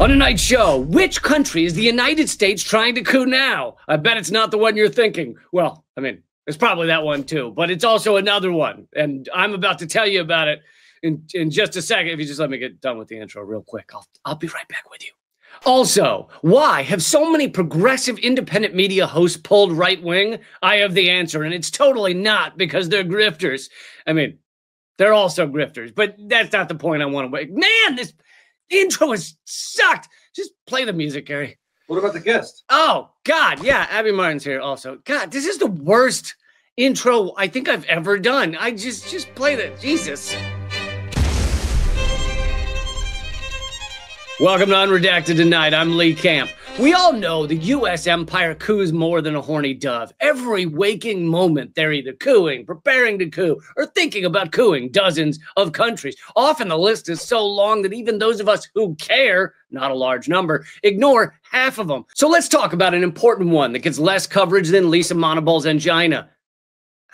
On tonight's show, which country is the United States trying to coup now? I bet it's not the one you're thinking. Well, I mean, it's probably that one too, but it's also another one. And I'm about to tell you about it in just a second. If you just let me get done with the intro real quick, I'll be right back with you. Also, why have so many progressive independent media hosts pulled right wing? I have the answer, and it's totally not because they're grifters. I mean, they're also grifters, but that's not the point I want to make. Man, this intro has sucked. Just play the music, Gary. What about the guest? Oh, God. Yeah, Abby Martin's here also. God, this is the worst intro I think I've ever done. I just play that. Jesus. Welcome to Unredacted Tonight. I'm Lee Camp. We all know the U.S. empire coos more than a horny dove. Every waking moment, they're either cooing, preparing to coup, or thinking about cooing dozens of countries. Often the list is so long that even those of us who care, not a large number, ignore half of them. So let's talk about an important one that gets less coverage than Lisa Monabol's angina.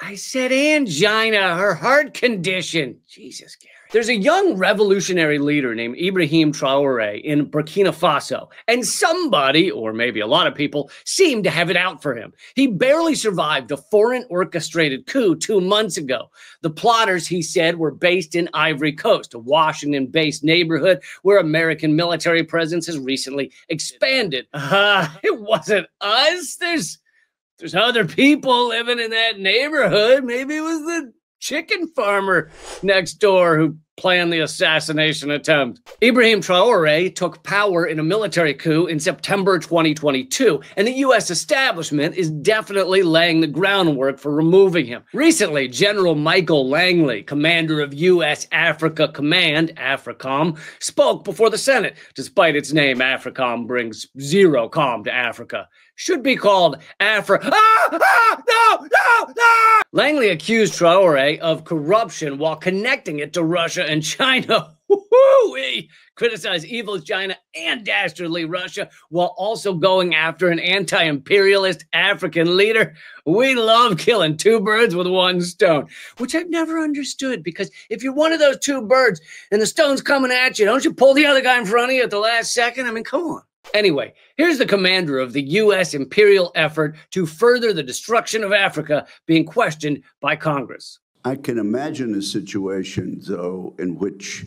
I said angina, her heart condition. Jesus, Gary. There's a young revolutionary leader named Ibrahim Traoré in Burkina Faso, and somebody, or maybe a lot of people, seem to have it out for him. He barely survived a foreign orchestrated coup 2 months ago. The plotters, he said, were based in Ivory Coast, a Washington-based neighborhood where American military presence has recently expanded. It wasn't us. There's other people living in that neighborhood. Maybe it was the chicken farmer next door who planned the assassination attempt. Ibrahim Traoré took power in a military coup in September 2022, and the U.S. establishment is definitely laying the groundwork for removing him. Recently, General Michael Langley, commander of U.S. Africa Command, AFRICOM, spoke before the Senate. Despite its name, AFRICOM brings zero calm to Africa. Should be called No! Langley accused Traoré of corruption while connecting it to Russia and China. He criticized evil China and dastardly Russia while also going after an anti-imperialist African leader. We love killing two birds with one stone, which I've never understood, because if you're one of those two birds and the stone's coming at you, don't you pull the other guy in front of you at the last second? I mean, come on. Anyway, here's the commander of the U.S. imperial effort to further the destruction of Africa being questioned by Congress. I can imagine a situation, though, in which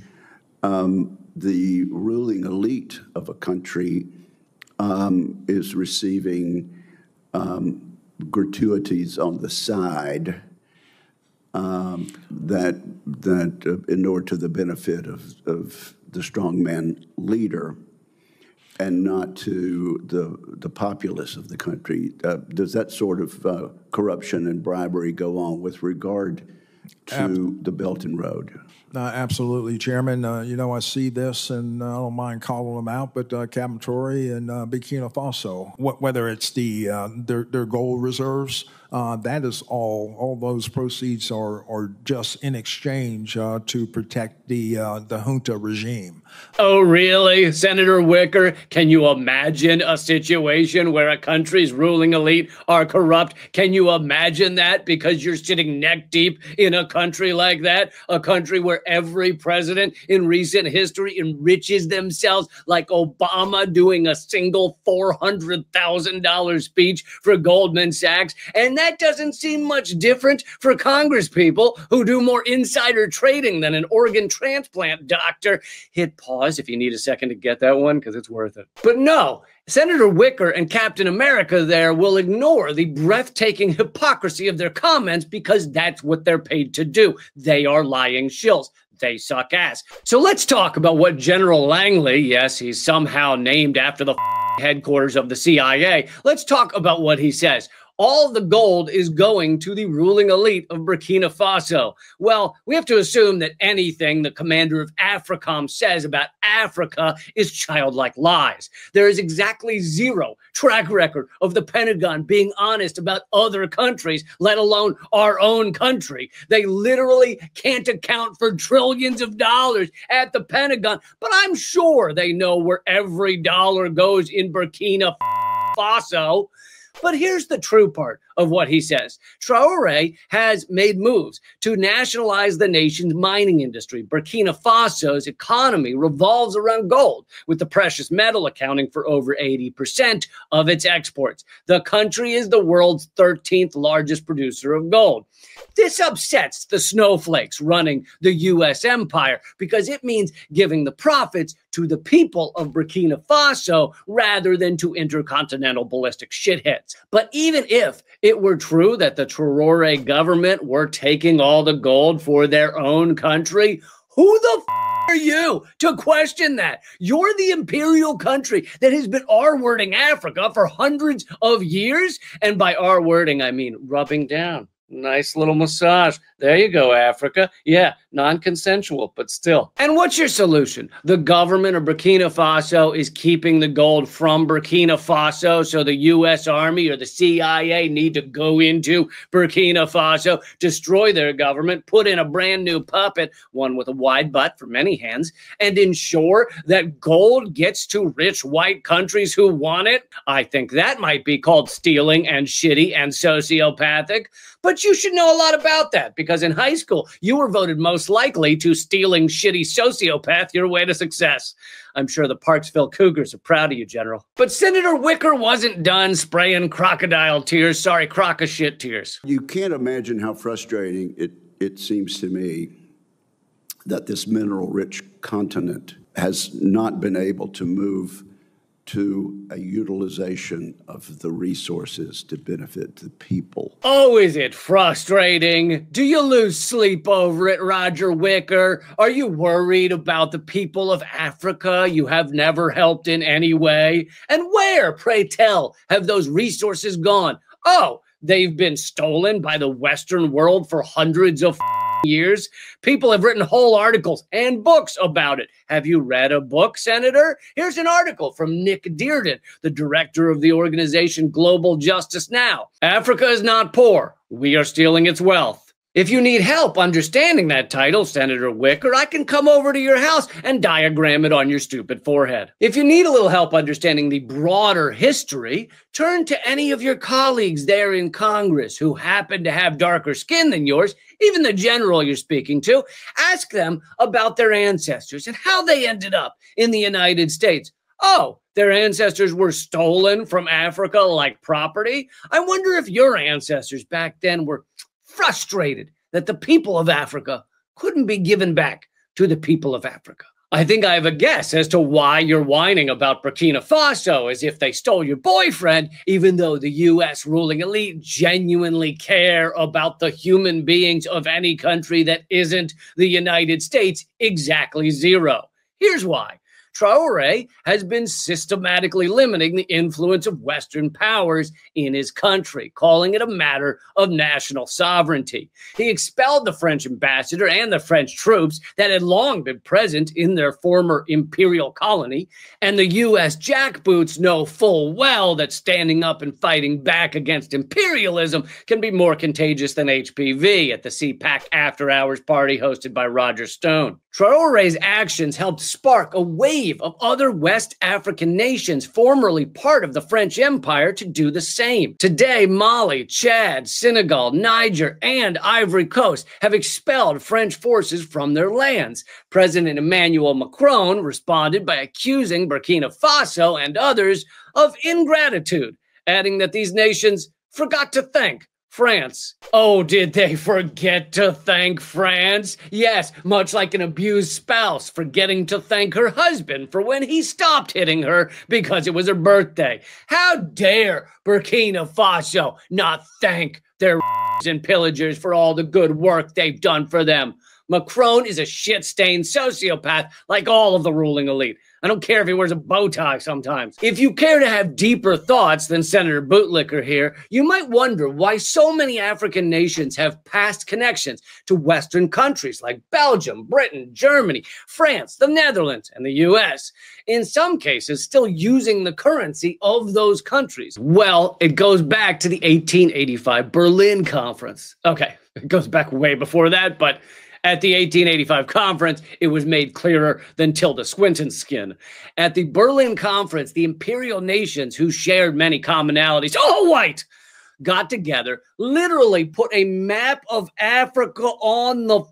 the ruling elite of a country is receiving gratuities on the side that inure to the benefit of the strongman leader, and not to the populace of the country. Does that sort of corruption and bribery go on with regard to the Belt and Road? Absolutely, Chairman. I see this, and I don't mind calling them out, but Captain Traoré and Burkina Faso, whether it's their gold reserves, that is all those proceeds are just in exchange to protect the junta regime. Oh, really? Senator Wicker, can you imagine a situation where a country's ruling elite are corrupt? Can you imagine that because you're sitting neck deep in a country like that? A country where every president in recent history enriches themselves, like Obama doing a single $400,000 speech for Goldman Sachs. And that doesn't seem much different for Congress people who do more insider trading than an organ transplant doctor. Hit pause if you need a second to get that one, because it's worth it. But no, Senator Wicker and Captain America there will ignore the breathtaking hypocrisy of their comments because that's what they're paid to do. They are lying shills. They suck ass. So let's talk about what General Langley, yes, he's somehow named after the headquarters of the CIA. Let's talk about what he says. All the gold is going to the ruling elite of Burkina Faso. Well, we have to assume that anything the commander of AFRICOM says about Africa is childlike lies. There is exactly zero track record of the Pentagon being honest about other countries, let alone our own country. They literally can't account for trillions of dollars at the Pentagon, but I'm sure they know where every dollar goes in Burkina Faso. But here's the true part of what he says. Traoré has made moves to nationalize the nation's mining industry. Burkina Faso's economy revolves around gold, with the precious metal accounting for over 80% of its exports. The country is the world's 13th largest producer of gold. This upsets the snowflakes running the U.S. empire because it means giving the profits to the people of Burkina Faso rather than to intercontinental ballistic shitheads. But even if it were true that the Traoré government were taking all the gold for their own country, who the are you to question that? You're the imperial country that has been R-wording Africa for hundreds of years. And by R-wording, I mean rubbing down. Nice little massage. There you go, Africa. Yeah, non-consensual, but still. And what's your solution? The government of Burkina Faso is keeping the gold from Burkina Faso, so the U.S. Army or the CIA need to go into Burkina Faso, destroy their government, put in a brand new puppet, one with a wide butt for many hands, and ensure that gold gets to rich white countries who want it? I think that might be called stealing and shitty and sociopathic. But you should know a lot about that because in high school, you were voted most likely to stealing shitty sociopath your way to success. I'm sure the Parksville Cougars are proud of you, General. But Senator Wicker wasn't done spraying crocodile tears. Sorry, croco-shit tears. You can't imagine how frustrating it seems to me that this mineral-rich continent has not been able to move to a utilization of the resources to benefit the people. Oh, is it frustrating? Do you lose sleep over it, Roger Wicker? Are you worried about the people of Africa you have never helped in any way? And where, pray tell, have those resources gone? Oh, they've been stolen by the Western world for hundreds of years. People have written whole articles and books about it. Have you read a book, Senator? Here's an article from Nick Dearden, the director of the organization Global Justice Now. Africa is not poor. We are stealing its wealth. If you need help understanding that title, Senator Wicker, I can come over to your house and diagram it on your stupid forehead. If you need a little help understanding the broader history, turn to any of your colleagues there in Congress who happen to have darker skin than yours, even the general you're speaking to. Ask them about their ancestors and how they ended up in the United States. Oh, their ancestors were stolen from Africa like property? I wonder if your ancestors back then were frustrated that the people of Africa couldn't be given back to the people of Africa. I think I have a guess as to why you're whining about Burkina Faso as if they stole your boyfriend, even though the U.S. ruling elite genuinely care about the human beings of any country that isn't the United States. Exactly zero. Here's why. Traoré has been systematically limiting the influence of Western powers in his country, calling it a matter of national sovereignty. He expelled the French ambassador and the French troops that had long been present in their former imperial colony, and the U.S. jackboots know full well that standing up and fighting back against imperialism can be more contagious than HPV at the CPAC after-hours party hosted by Roger Stone. Traoré's actions helped spark a wave of other West African nations formerly part of the French Empire to do the same. Today, Mali, Chad, Senegal, Niger, and Ivory Coast have expelled French forces from their lands. President Emmanuel Macron responded by accusing Burkina Faso and others of ingratitude, adding that these nations forgot to thank France. Oh, did they forget to thank France? Yes, much like an abused spouse forgetting to thank her husband for when he stopped hitting her because it was her birthday. How dare Burkina Faso not thank their and pillagers for all the good work they've done for them? Macron is a shit-stained sociopath like all of the ruling elite. I don't care if he wears a bow tie sometimes. If you care to have deeper thoughts than Senator Bootlicker here, you might wonder why so many African nations have past connections to Western countries like Belgium, Britain, Germany, France, the Netherlands, and the US. In some cases, still using the currency of those countries. Well, it goes back to the 1885 Berlin Conference. Okay, it goes back way before that, but at the 1885 conference, it was made clearer than Tilda Swinton's skin. At the Berlin Conference, the imperial nations who shared many commonalities, all white, got together, literally put a map of Africa on the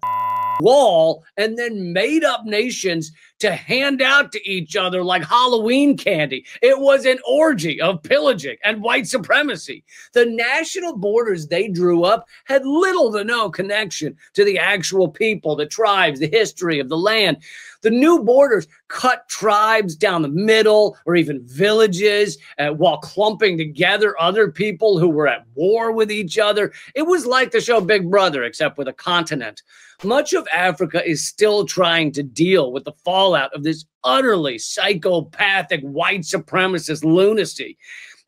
wall, and then made up nations to hand out to each other like Halloween candy. It was an orgy of pillaging and white supremacy. The national borders they drew up had little to no connection to the actual people, the tribes, the history of the land. The new borders cut tribes down the middle, or even villages, while clumping together other people who were at war with each other. It was like the show Big Brother, except with a continent. Much of Africa is still trying to deal with the fallout of this utterly psychopathic white supremacist lunacy.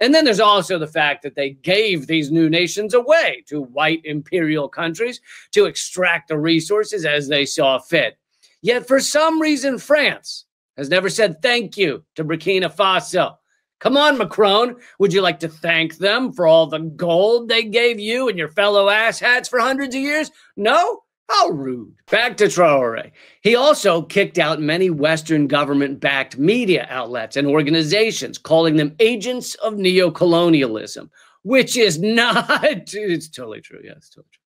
And then there's also the fact that they gave these new nations away to white imperial countries to extract the resources as they saw fit. Yet for some reason, France has never said thank you to Burkina Faso. Come on, Macron, would you like to thank them for all the gold they gave you and your fellow asshats for hundreds of years? No? How rude. Back to Traoré. He also kicked out many Western government-backed media outlets and organizations, calling them agents of neocolonialism, which is not, it's totally true. Yeah, it's totally true.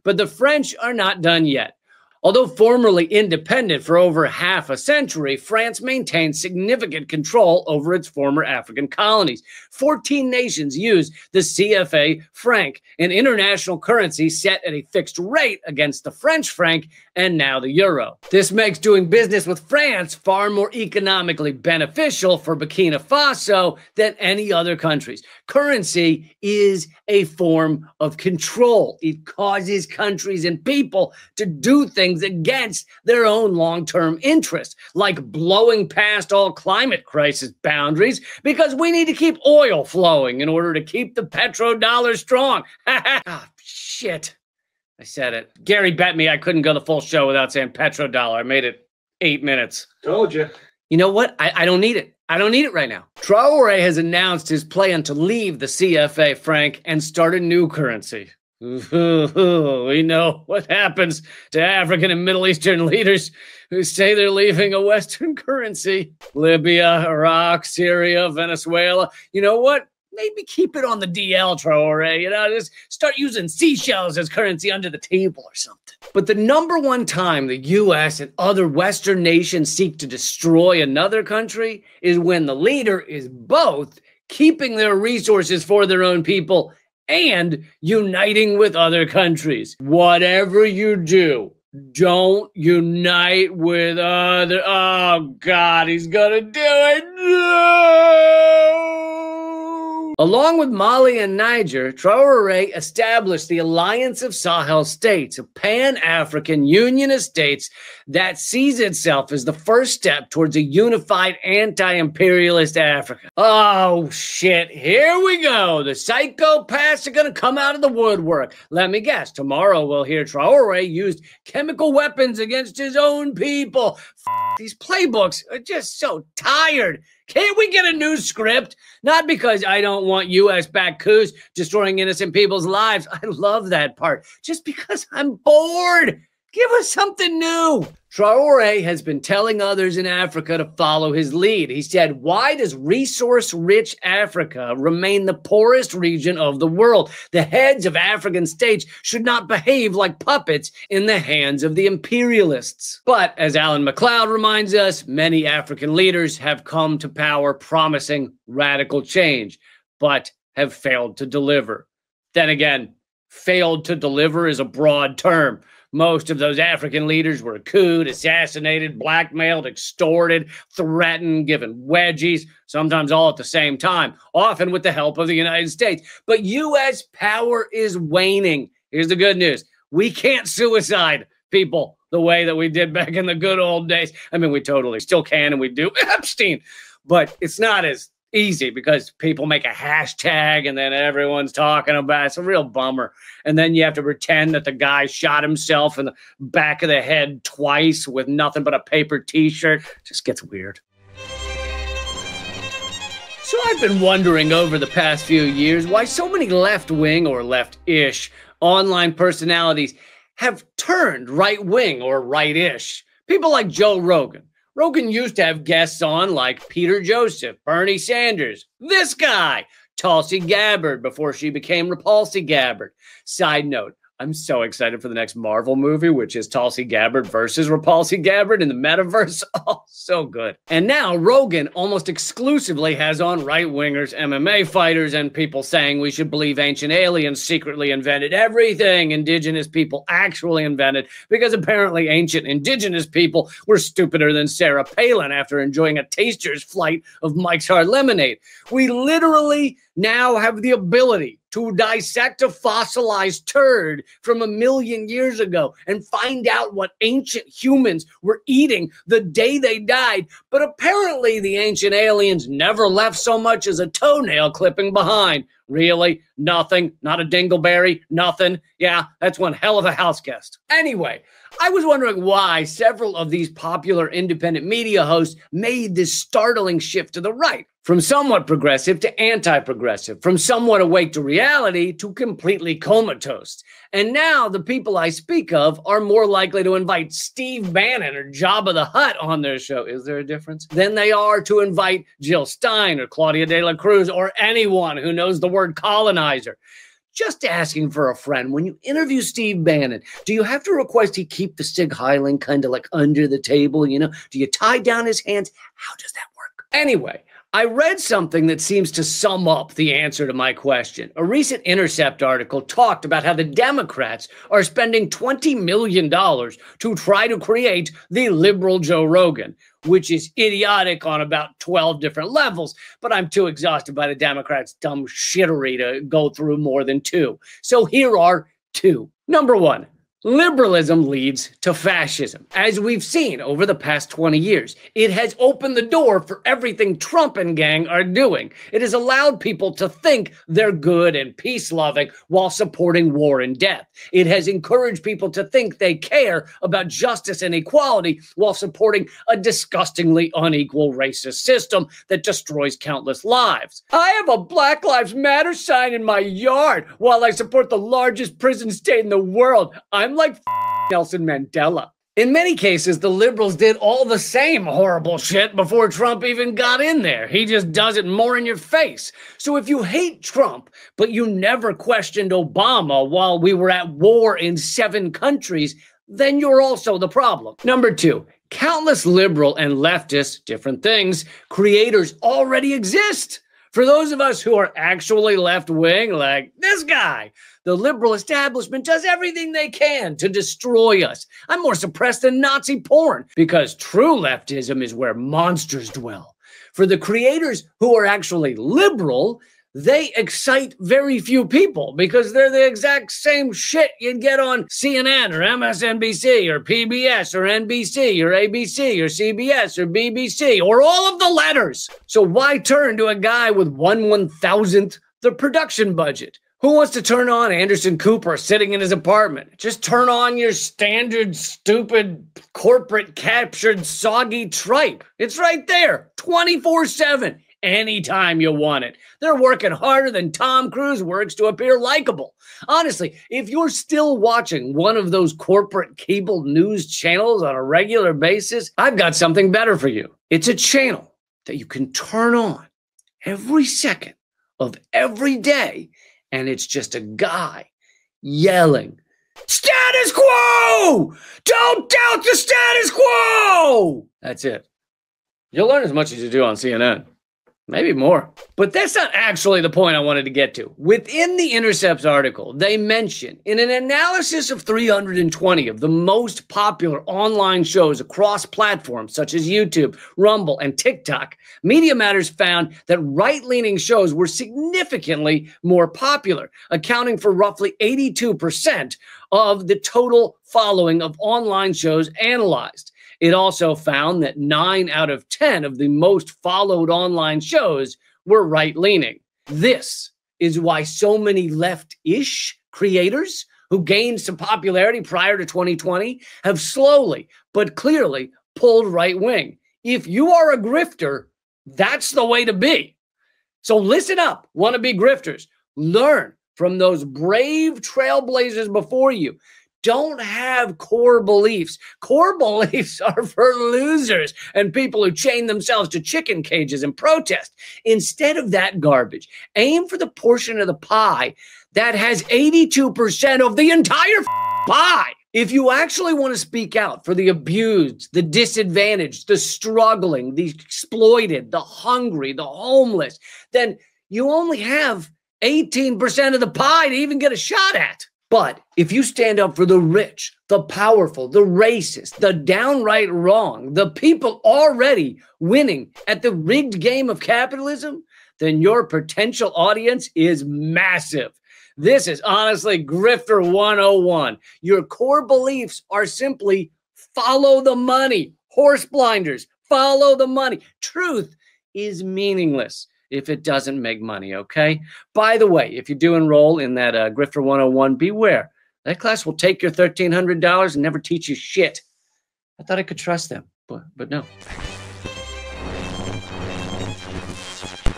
But the French are not done yet. Although formerly independent for over half a century, France maintained significant control over its former African colonies. 14 nations use the CFA franc, an international currency set at a fixed rate against the French franc and now the euro. This makes doing business with France far more economically beneficial for Burkina Faso than any other countries. Currency is a form of control. It causes countries and people to do things against their own long-term interests, like blowing past all climate crisis boundaries because we need to keep oil flowing in order to keep the petrodollar strong. Ah, shit. I said it. Gary bet me I couldn't go the full show without saying petrodollar. I made it 8 minutes. Told you. You know what? I don't need it. I don't need it right now. Traoré has announced his plan to leave the CFA franc and start a new currency. We know what happens to African and Middle Eastern leaders who say they're leaving a Western currency. Libya, Iraq, Syria, Venezuela. You know what? Maybe keep it on the DL, Traoré. Just start using seashells as currency under the table or something. But the number one time the U.S. and other Western nations seek to destroy another country is when the leader is both keeping their resources for their own people and uniting with other countries. Whatever you do, don't unite with other... Oh, God, he's gonna do it. No! Along with Mali and Niger, Traoré established the Alliance of Sahel States, a pan-African union of states that sees itself as the first step towards a unified anti-imperialist Africa. Oh, shit. Here we go. The psychopaths are going to come out of the woodwork. Let me guess. Tomorrow we'll hear Traoré used chemical weapons against his own people. These playbooks are just so tired. Can't we get a new script? Not because I don't want U.S.-backed coups destroying innocent people's lives. I love that part. Just because I'm bored. Give us something new. Traoré has been telling others in Africa to follow his lead. He said, why does resource-rich Africa remain the poorest region of the world? The heads of African states should not behave like puppets in the hands of the imperialists. But, as Alan MacLeod reminds us, many African leaders have come to power promising radical change, but have failed to deliver. Then again, failed to deliver is a broad term. Most of those African leaders were couped, assassinated, blackmailed, extorted, threatened, given wedgies, sometimes all at the same time, often with the help of the United States. But U.S. power is waning. Here's the good news. We can't suicide people the way that we did back in the good old days. I mean, we totally still can, and we do. Epstein. But it's not as easy because people make a hashtag and then everyone's talking about it. It's a real bummer. And then you have to pretend that the guy shot himself in the back of the head twice with nothing but a paper t-shirt. It just gets weird. So I've been wondering over the past few years why so many left-wing or left-ish online personalities have turned right-wing or right-ish. People like Joe Rogan. Rogan used to have guests on like Peter Joseph, Bernie Sanders, this guy, Tulsi Gabbard before she became Repulsi Gabbard. Side note, I'm so excited for the next Marvel movie, which is Tulsi Gabbard versus Repulsi Gabbard in the metaverse. Oh, so good. And now Rogan almost exclusively has on right-wingers, MMA fighters, and people saying we should believe ancient aliens secretly invented everything indigenous people actually invented, because apparently ancient indigenous people were stupider than Sarah Palin after enjoying a taster's flight of Mike's Hard Lemonade. We literally now have the ability to dissect a fossilized turd from 1 million years ago and find out what ancient humans were eating the day they died. But apparently the ancient aliens never left so much as a toenail clipping behind. Really? Nothing? Not a dingleberry? Nothing? Yeah, that's one hell of a house guest. Anyway, I was wondering why several of these popular independent media hosts made this startling shift to the right, from somewhat progressive to anti-progressive, from somewhat awake to reality to completely comatose. And now the people I speak of are more likely to invite Steve Bannon or Jabba the Hutt on their show. Is there a difference? Than they are to invite Jill Stein or Claudia de la Cruz or anyone who knows the word colonizer. Just asking for a friend, when you interview Steve Bannon, do you have to request he keep the Sig Heiling kind of like under the table, you know? Do you tie down his hands? How does that work? Anyway, I read something that seems to sum up the answer to my question. A recent Intercept article talked about how the Democrats are spending $20 million to try to create the liberal Joe Rogan, which is idiotic on about 12 different levels, but I'm too exhausted by the Democrats' dumb shittery to go through more than two. So here are two. Number one, liberalism leads to fascism. As we've seen over the past 20 years, it has opened the door for everything Trump and gang are doing. It has allowed people to think they're good and peace-loving while supporting war and death. It has encouraged people to think they care about justice and equality while supporting a disgustingly unequal racist system that destroys countless lives. I have a Black Lives Matter sign in my yard while I support the largest prison state in the world. I'm like Nelson Mandela. In many cases, the liberals did all the same horrible shit before Trump even got in there. He just does it more in your face. So if you hate Trump, but you never questioned Obama while we were at war in 7 countries, then you're also the problem. Number two, countless liberal and leftist, different things, creators already exist. For those of us who are actually left-wing, like this guy, the liberal establishment does everything they can to destroy us. I'm more suppressed than Nazi porn, because true leftism is where monsters dwell. For the creators who are actually liberal, they excite very few people because they're the exact same shit you'd get on CNN or MSNBC or PBS or NBC or ABC or CBS or BBC or all of the letters. So why turn to a guy with 1/1000th the production budget? Who wants to turn on Anderson Cooper sitting in his apartment? Just turn on your standard, stupid, corporate captured, soggy tripe. It's right there, 24/7. Anytime you want it. They're working harder than Tom Cruise works to appear likable. Honestly, if you're still watching one of those corporate cable news channels on a regular basis, I've got something better for you. It's a channel that you can turn on every second of every day, and it's just a guy yelling, "Status quo! Don't doubt the status quo!" That's it. You'll learn as much as you do on CNN. Maybe more. But that's not actually the point I wanted to get to. Within the Intercepts article, they mention, in an analysis of 320 of the most popular online shows across platforms such as YouTube, Rumble, and TikTok, Media Matters found that right-leaning shows were significantly more popular, accounting for roughly 82% of the total following of online shows analyzed. It also found that 9 out of 10 of the most followed online shows were right-leaning. This is why so many left-ish creators who gained some popularity prior to 2020 have slowly but clearly pulled right-wing. If you are a grifter, that's the way to be. So listen up, wannabe grifters. Learn from those brave trailblazers before you. don't have core beliefs. Core beliefs are for losers and people who chain themselves to chicken cages and protest. Instead of that garbage, aim for the portion of the pie that has 82% of the entire pie. If you actually want to speak out for the abused, the disadvantaged, the struggling, the exploited, the hungry, the homeless, then you only have 18% of the pie to even get a shot at. But if you stand up for the rich, the powerful, the racist, the downright wrong, the people already winning at the rigged game of capitalism, then your potential audience is massive. This is honestly Grifter 101. Your core beliefs are simply follow the money. Horse blinders, follow the money. Truth is meaningless if it doesn't make money, okay? By the way, if you do enroll in that Grifter 101, beware. That class will take your $1,300 and never teach you shit. I thought I could trust them, but no.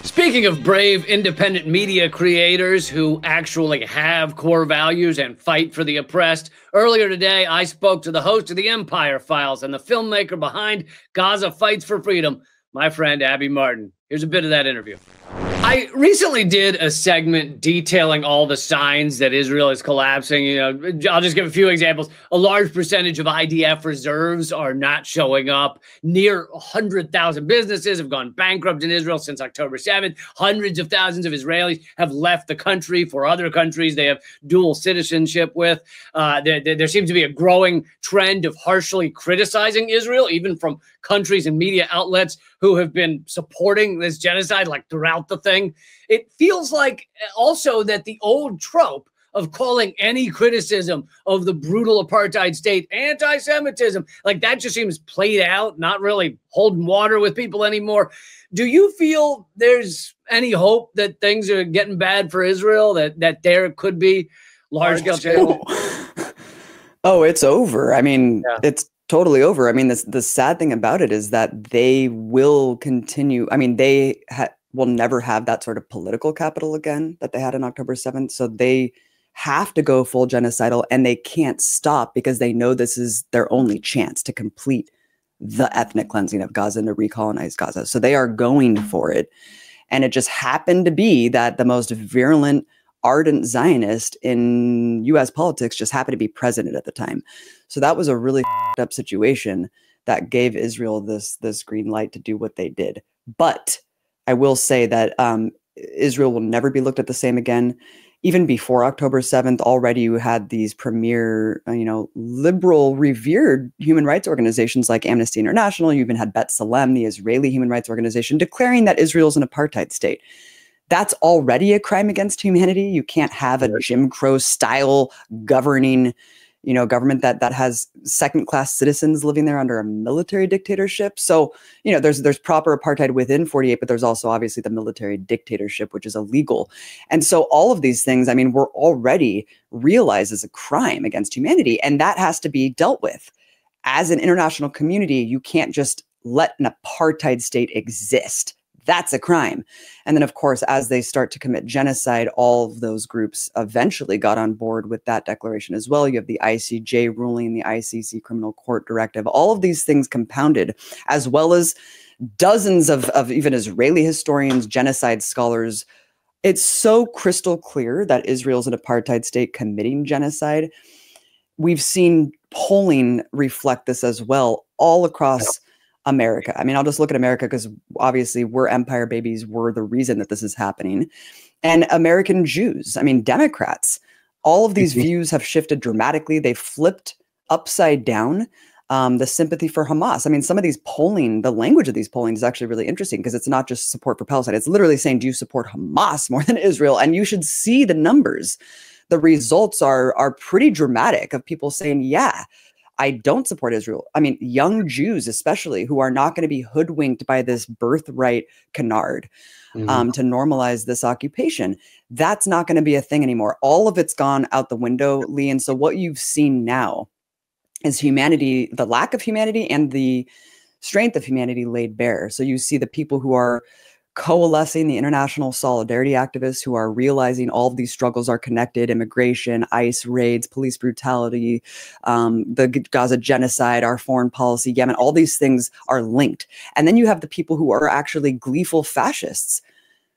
Speaking of brave, independent media creators who actually have core values and fight for the oppressed, earlier today I spoke to the host of the Empire Files and the filmmaker behind Gaza Fights for Freedom, my friend Abby Martin. Here's a bit of that interview. I recently did a segment detailing all the signs that Israel is collapsing. You know, I'll just give a few examples. A large percentage of IDF reserves are not showing up. Near 100,000 businesses have gone bankrupt in Israel since October 7th. Hundreds of thousands of Israelis have left the country for other countries they have dual citizenship with. There seems to be a growing trend of harshly criticizing Israel, even from countries and media outlets who have been supporting this genocide like throughout the thing. It feels like also that the old trope of calling any criticism of the brutal apartheid state anti-Semitism, like that just seems played out, not really holding water with people anymore. Do you feel there's any hope that things are getting bad for Israel, that there could be large-scale change? Oh, it's over. I mean, Yeah. It's totally over. I mean, the sad thing about it is that they will continue. I mean, they will never have that sort of political capital again that they had on October 7th. So they have to go full genocidal, and they can't stop because they know this is their only chance to complete the ethnic cleansing of Gaza and to recolonize Gaza. So they are going for it. And it just happened to be that the most virulent, ardent Zionist in U.S. politics just happened to be president at the time. So that was a really up situation that gave Israel this green light to do what they did. But I will say that Israel will never be looked at the same again. Even before October 7th, already you had these premier, liberal, revered human rights organizations like Amnesty International. You even had Bet Salem, the Israeli human rights organization, declaring that Israel's an apartheid state. That's already a crime against humanity. You can't have a Jim Crow style governing, government that has second-class citizens living there under a military dictatorship. So, there's proper apartheid within 48, but there's also obviously the military dictatorship, which is illegal. And so all of these things, I mean, were already realized as a crime against humanity, and that has to be dealt with. As an international community, you can't just let an apartheid state exist. That's a crime. And then, of course, as they start to commit genocide, all of those groups eventually got on board with that declaration as well. You have the ICJ ruling, the ICC Criminal Court Directive, all of these things compounded, as well as dozens of even Israeli historians, genocide scholars. It's so crystal clear that Israel's an apartheid state committing genocide. We've seen polling reflect this as well all across America. I mean, I'll just look at America because obviously we're empire babies. We're the reason that this is happening. And American Jews, I mean, Democrats, all of these views have shifted dramatically. They flipped upside down the sympathy for Hamas. I mean, some of these polling, the language of these polling is actually really interesting because it's not just support for Palestine. It's literally saying, do you support Hamas more than Israel? And you should see the numbers. The results are pretty dramatic of people saying, yeah, I don't support Israel. I mean, young Jews, especially, who are not going to be hoodwinked by this birthright canard to normalize this occupation. That's not going to be a thing anymore. All of it's gone out the window, Lee. And so what you've seen now is humanity, the lack of humanity and the strength of humanity laid bare. So you see the people who are coalescing the international solidarity activists who are realizing all of these struggles are connected: immigration, ICE raids, police brutality, the Gaza genocide, our foreign policy, Yemen, all these things are linked. And then you have the people who are actually gleeful fascists,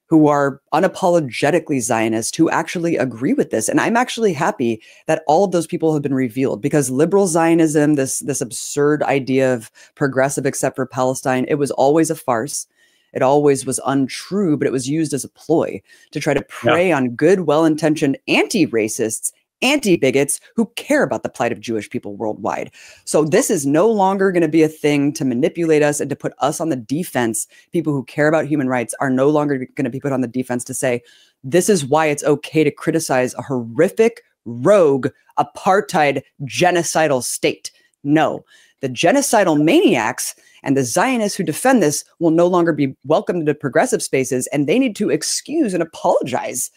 who are unapologetically Zionist, who actually agree with this. And I'm actually happy that all of those people have been revealed, because liberal Zionism, this absurd idea of progressive except for Palestine, it was always a farce. It always was untrue, but it was used as a ploy to try to prey on good, well-intentioned anti-racists, anti-bigots who care about the plight of Jewish people worldwide. So this is no longer going to be a thing to manipulate us and to put us on the defense. People who care about human rights are no longer going to be put on the defense to say, this is why it's okay to criticize a horrific, rogue, apartheid, genocidal state. No, the genocidal maniacs and the Zionists who defend this will no longer be welcomed into progressive spaces, and they need to excuse and apologize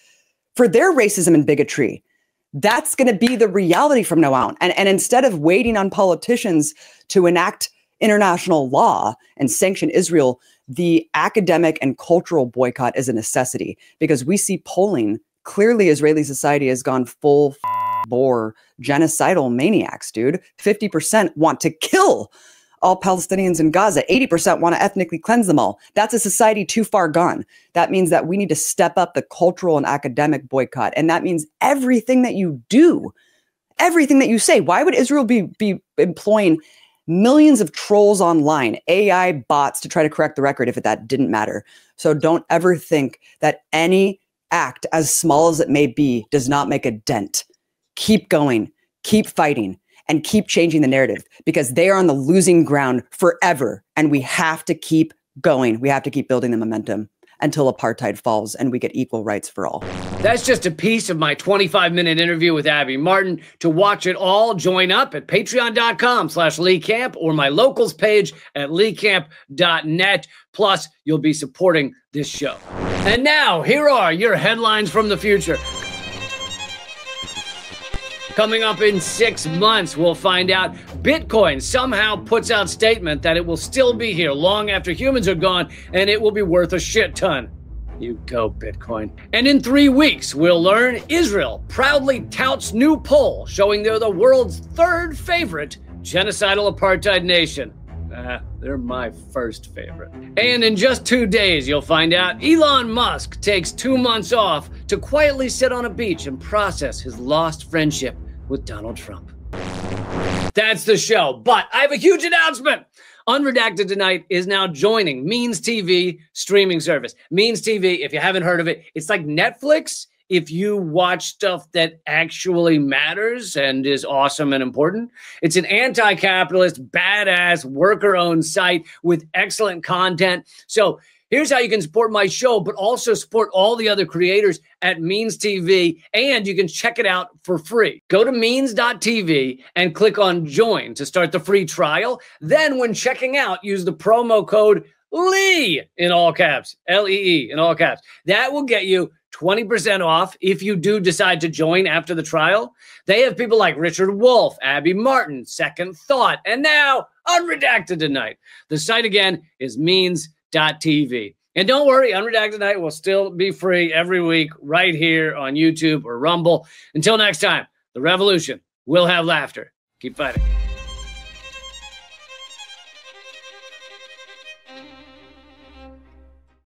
for their racism and bigotry. That's going to be the reality from now on. And instead of waiting on politicians to enact international law and sanction Israel, the academic and cultural boycott is a necessity, because we see polling. Clearly, Israeli society has gone full bore genocidal maniacs, dude. 50% want to kill all Palestinians in Gaza. 80% want to ethnically cleanse them all. That's a society too far gone. That means that we need to step up the cultural and academic boycott. And that means everything that you do, everything that you say. Why would Israel be employing millions of trolls online, AI bots, to try to correct the record if that didn't matter? So don't ever think that any act, as small as it may be, does not make a dent. Keep going, keep fighting, and keep changing the narrative, because they are on the losing ground forever. And we have to keep going. We have to keep building the momentum until apartheid falls and we get equal rights for all. That's just a piece of my 25-minute interview with Abby Martin. To watch it all, join up at patreon.com/Lee Camp or my locals page at leecamp.net. Plus, you'll be supporting this show. And now, here are your headlines from the future. Coming up in 6 months, we'll find out Bitcoin somehow puts out statement that it will still be here long after humans are gone, and it will be worth a shit ton. You go, Bitcoin. And in 3 weeks, we'll learn Israel proudly touts new poll showing they're the world's third favorite genocidal apartheid nation. They're my first favorite. And in just 2 days, you'll find out Elon Musk takes 2 months off to quietly sit on a beach and process his lost friendship with Donald Trump. That's the show, but I have a huge announcement. Unredacted Tonight is now joining Means TV streaming service. Means TV, if you haven't heard of it, it's like Netflix if you watch stuff that actually matters and is awesome and important. It's an anti-capitalist, badass, worker-owned site with excellent content. So here's how you can support my show, but also support all the other creators at Means TV, and you can check it out for free. Go to means.tv and click on join to start the free trial. Then when checking out, use the promo code LEE in all caps, L-E-E in all caps. That will get you 20% off if you do decide to join after the trial. They have people like Richard Wolff, Abby Martin, Second Thought, and now Unredacted Tonight. The site again is means.tv. And don't worry, Unredacted Tonight will still be free every week right here on YouTube or Rumble. Until next time, the revolution will have laughter. Keep fighting.